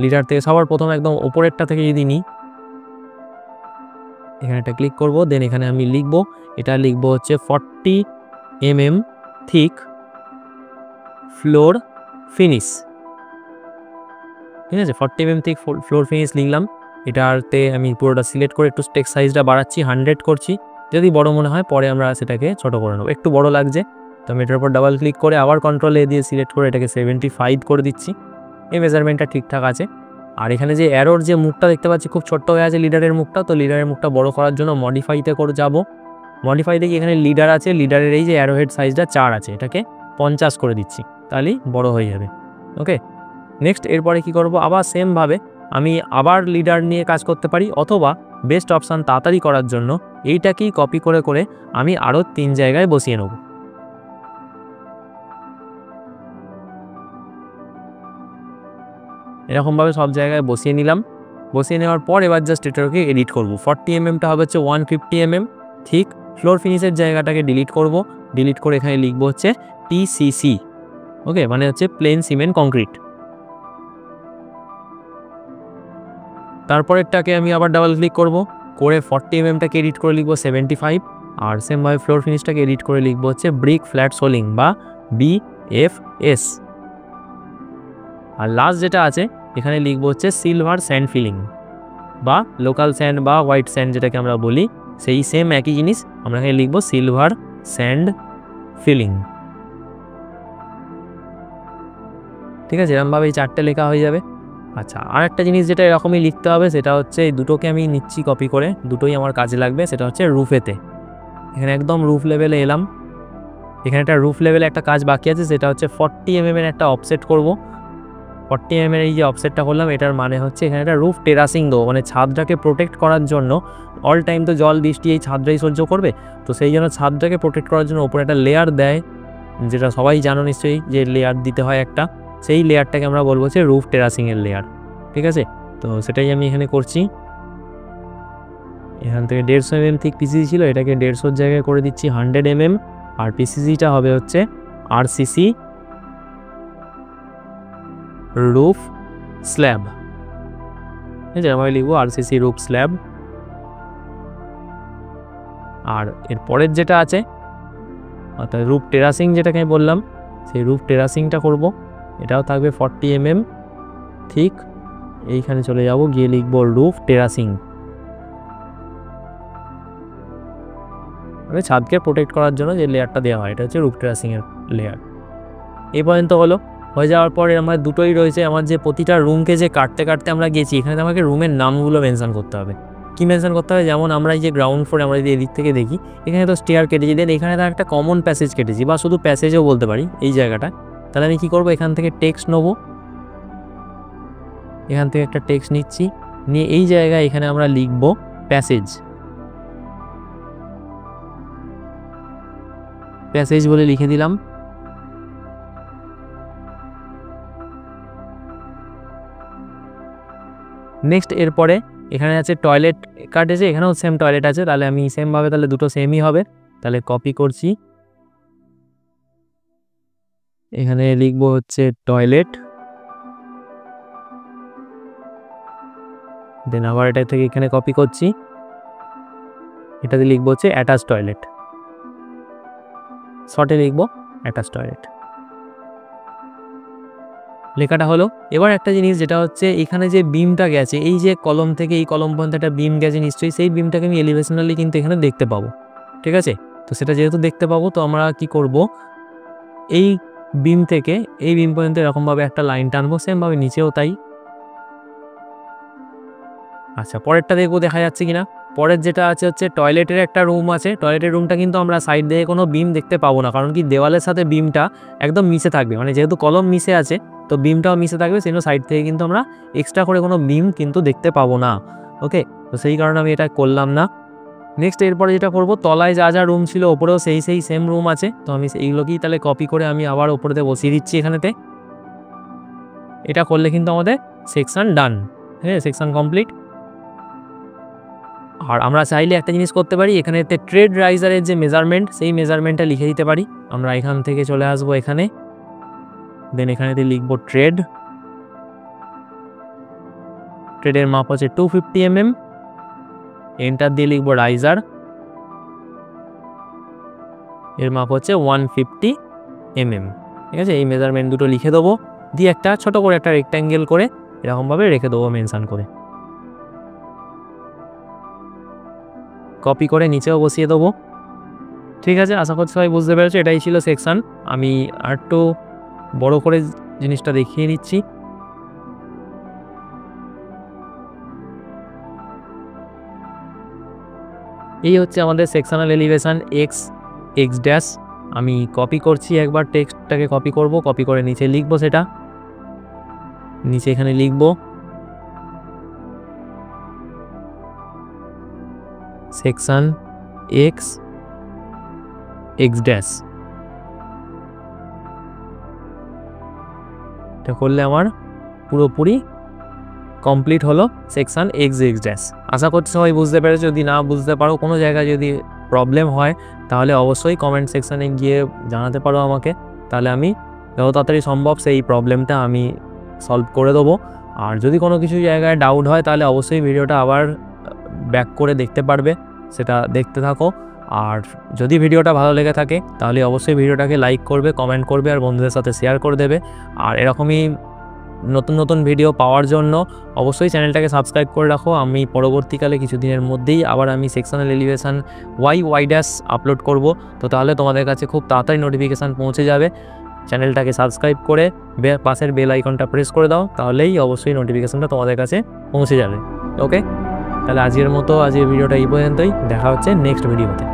লিডার থেকে সবার প্রথম একদম ওপরেরটা থেকে যদি নিই, এখানে একটা ক্লিক করব, দেন এখানে আমি লিখব, এটা লিখব হচ্ছে 40 mm থিক ফ্লোর ফিনিশ। ঠিক আছে, 40 mm থিক ফ্লোর ফিনিশ লিখলাম। এটাতে আমি পুরোটা সিলেক্ট করে একটু টেক্সট সাইজটা বাড়াচ্ছি, 100 করছি। যদি বড় মনে হয় পরে আমরা সেটাকে ছোট করে নেবো, একটু বড় লাগছে তো আমি এটার উপর ডাবল ক্লিক করে আবার কন্ট্রোল এ দিয়ে সিলেক্ট করে এটাকে 75 করে দিচ্ছি। এই মেজারমেন্টটা ঠিকঠাক আছে। আর এখানে যে অ্যারোর যে মুখটা দেখতে পাচ্ছি খুব ছোট্ট হয়ে আছে লিডারের মুখটা, তো লিডারের মুখটা বড় করার জন্য মডিফাইতে করে যাব। মডিফাইতে কি এখানে লিডার আছে, লিডারের এই যে অ্যারো হেড সাইজটা 4 আছে, এটাকে 50 করে দিচ্ছি, তাহলেই বড় হয়ে যাবে। ওকে, নেক্সট এরপরে কি করব, আবার সেমভাবে আমি আবার লিডার নিয়ে কাজ করতে পারি, অথবা বেস্ট অপশান তাড়াতাড়ি করার জন্য এইটাকেই কপি করে করে আমি আরও 3 জায়গায় বসিয়ে নেব। এরকমভাবে সব জায়গায় বসিয়ে নিলাম। বসিয়ে নেওয়ার পর এবার জাস্ট এটাকে এডিট করব। 40 mmটা হবে হচ্ছে 150 mm ঠিক। ফ্লোর ফিনিশের জায়গাটাকে ডিলিট করব, ডিলিট করে এখানে লিখবো হচ্ছে TCC। ওকে, মানে হচ্ছে প্লেন সিমেন্ট কংক্রিট। তারপরেরটাকে আমি আবার ডাবল ক্লিক করব, করে 40 mmটাকে এডিট করে লিখবো 75। আর সেমভাবে ফ্লোর ফিনিশটাকে এডিট করে লিখবো হচ্ছে ব্রিক ফ্ল্যাট সোলিং বা BFS। আর লাস্ট যেটা আছে এখানে লিখবো হচ্ছে সিলভার স্যান্ড ফিলিং বা লোকাল স্যান্ড বা হোয়াইট স্যান্ড যেটাকে আমরা বলি, সেই সেম একই জিনিস আমরা এখানে লিখবো সিলভার স্যান্ড ফিলিং। ঠিক আছে, এরকমভাবে এই 4টে লেখা হয়ে যাবে। আচ্ছা, আর একটা জিনিস যেটা এরকমই লিখতে হবে, সেটা হচ্ছে এই দুটোকে আমি নিচ্ছি কপি করে, দুটোই আমার কাজে লাগবে। সেটা হচ্ছে রুফেতে, এখানে একদম রুফ লেভেলে এলাম। এখানে একটা রুফ লেভেলে একটা কাজ বাকি আছে, সেটা হচ্ছে 40 mm একটা অফসেট করব। 40 mm এই যে অফসেটটা করলাম, এটার মানে হচ্ছে এখানে একটা রুফ টেরাসিং দেবো, মানে ছাদটাকে প্রোটেক্ট করার জন্য। অল টাইম তো জল বৃষ্টি এই ছাদটাই সহ্য করবে, তো সেই জন্য ছাদটাকে প্রোটেক্ট করার জন্য ওপরে একটা লেয়ার দেয়, যেটা সবাই জানো নিশ্চয়ই, যে লেয়ার দিতে হয় একটা। সেই লেয়ারটাকে আমরা বলবো হচ্ছে রুফ টেরাসিংয়ের লেয়ার। ঠিক আছে, তো সেটাই আমি এখানে করছি। এখান থেকে 150 mm ঠিক পিসিসি ছিল, এটাকে 150 জায়গায় করে দিচ্ছি 100 mm। আর পিসিসিটা হবে হচ্ছে RCC রুফ স্ল্যাব। ঠিক আছে, আমি লিখবো RCC রুফ স্ল্যাব। আর এর পরের যেটা আছে অর্থাৎ রুফ টেরাসিং যেটাকে আমি বললাম, সেই রুফ টেরাসিংটা করব। এটাও থাকবে 40 mm ঠিক। এইখানে চলে যাব, গিয়ে লিখবো রুফ টেরাসিং, মানে ছাদকে প্রোটেক্ট করার জন্য যে লেয়ারটা দেওয়া হয়, এটা হচ্ছে রুফ টেরাসিংয়ের লেয়ার। এই পর্যন্ত হয়ে যাওয়ার পরে আমার দুটোই রয়েছে। আমার যে প্রতিটা রুমকে যে কাটতে কাটতে আমরা গেছি, এখানে আমাকে রুমের নামগুলো মেনশন করতে হবে। কি মেনশন করতে হবে, যেমন আমরা এই যে গ্রাউন্ড ফ্লোরে আমরা যদি এদিক থেকে দেখি, এখানে তো স্টেয়ার কেটেছি, দেন এখানে তার একটা কমন প্যাসেজ কেটেছি, বা শুধু প্যাসেজও বলতে পারি এই জায়গাটা। তাহলে আমি কি করব, এখান থেকে টেক্সট নেবো, এখান থেকে একটা টেক্সট নিচ্ছি, নিয়ে এই জায়গায় এখানে আমরা লিখব প্যাসেজ। প্যাসেজ বলে লিখে দিলাম। নেক্সট এরপরে এখানে আছে টয়লেট কাট আছে, এখানেও সেম টয়লেট আছে, তাহলে আমি সেমভাবে তাহলে দুটো সেমই হবে, তাহলে কপি করছি, এখানে লিখবো হচ্ছে টয়লেট, দেন আবার এটা থেকে এখানে কপি করছি, এটাতে লিখবো হচ্ছে অ্যাটাচ টয়লেট, শর্টে লিখবো অ্যাটাচ টয়লেট, লেখাটা হলো। এবার একটা জিনিস যেটা হচ্ছে এখানে যে বিমটা গেছে, এই যে কলম থেকে এই কলম পর্যন্ত একটা বিম গেছে নিশ্চয়ই, সেই বিমটাকে আমি এলিভেশনালি কিন্তু এখানে দেখতে পাবো, ঠিক আছে। তো সেটা যেহেতু দেখতে পাবো, তো আমরা কি করব, এই বিম থেকে এই বিম পর্যন্ত এরকমভাবে একটা লাইন টানবো, সেমভাবে নিচেও তাই। আচ্ছা, পরেরটা দেখবো দেখা যাচ্ছে কিনা। পরের যেটা আছে হচ্ছে টয়লেটের একটা রুম আছে, টয়লেটের রুমটা কিন্তু আমরা সাইড দিয়ে কোনো বিম দেখতে পাবো না, কারণ কি দেওয়ালের সাথে বিমটা একদম মিশে থাকবে, মানে যেহেতু কলম মিশে আছে তো বিমটাও মিশে থাকবে, সেই জন্য সাইড থেকে কিন্তু আমরা এক্সট্রা করে কোনো বিম কিন্তু দেখতে পাবো না। ওকে, তো সেই কারণে আমি এটা করলাম না। নেক্সট এরপরে যেটা করব, তলায় যা যা রুম ছিল ওপরেও সেই সেম রুম আছে, তো আমি এইগুলোকেই তাহলে কপি করে আমি আবার ওপরেতে বসিয়ে দিচ্ছি এখানেতে। এটা করলে কিন্তু আমাদের সেকশন ডান, হ্যাঁ, সেকশন কমপ্লিট। আর আমরা চাইলে একটা জিনিস করতে পারি, এখানে ট্রেড রাইজারের যে মেজারমেন্ট, সেই মেজারমেন্টটা লিখে দিতে পারি। আমরা এখান থেকে চলে আসবো এখানে, দেন এখানেতে লিখবো ট্রেডের মাপ হচ্ছে 250 mm, এন্টার দিয়ে লিখবো রাইজার, এর মাপ হচ্ছে 150 mm, ঠিক আছে। এই মেজারমেন্ট দুটো লিখে দেবো, দিয়ে একটা ছোট করে একটা রেক্ট্যাঙ্গেল করে এরকমভাবে রেখে দেবো মেনশন করে, কপি করে নিচেও বসিয়ে দেবো। ঠিক আছে, আশা করছি সবাই বুঝতে পেরেছো, এটাই ছিল সেকশন। আমি আর একটু বড় করে জিনিসটা দেখিয়ে দিচ্ছি। এই হচ্ছে আমাদের সেকশনাল এলিভেশন এক্স ড্যাশ। আমি কপি করছি, একবার টেক্সটটাকে কপি করব, কপি করে নিচে লিখবো, সেটা নিচে এখানে লিখবো সেকশন এক্স ড্যাশ। এটা করলে আমার পুরোপুরি কমপ্লিট হলো সেকশন এক্স ড্যাশ। আশা করছি সবাই বুঝতে পেরেছো। যদি না বুঝতে পারো, কোনো জায়গায় যদি প্রবলেম হয়, তাহলে অবশ্যই কমেন্ট সেকশানে গিয়ে জানাতে পারো আমাকে, তাহলে আমি যত তাড়াতাড়ি সম্ভব সেই প্রবলেমটা আমি সলভ করে দেবো। আর যদি কোনো কিছু জায়গায় ডাউট হয়, তাহলে অবশ্যই ভিডিওটা আবার ব্যাক করে দেখতে পারবে, সেটা দেখতে থাকো। আর যদি ভিডিওটা ভালো লেগে থাকে, তাহলে অবশ্যই ভিডিওটাকে লাইক করবে, কমেন্ট করবে, আর বন্ধুদের সাথে শেয়ার করে দেবে। আর এরকমই নতুন নতুন ভিডিও পাওয়ার জন্য অবশ্যই চ্যানেলটাকে সাবস্ক্রাইব করে রাখো। আমি পরবর্তীকালে কিছুদিনের মধ্যেই আবার আমি sectional elevation Y dash upload করব, তো তাহলে তোমাদের কাছে খুব তাড়াতাড়ি নোটিফিকেশান পৌঁছে যাবে। চ্যানেলটাকে সাবস্ক্রাইব করে পাশের বেল আইকনটা প্রেস করে দাও, তাহলেই অবশ্যই নোটিফিকেশানটা তোমাদের কাছে পৌঁছে যাবে। ওকে, তাহলে আজকের ভিডিওটা এই পর্যন্তই, দেখা হচ্ছে নেক্সট ভিডিওতে।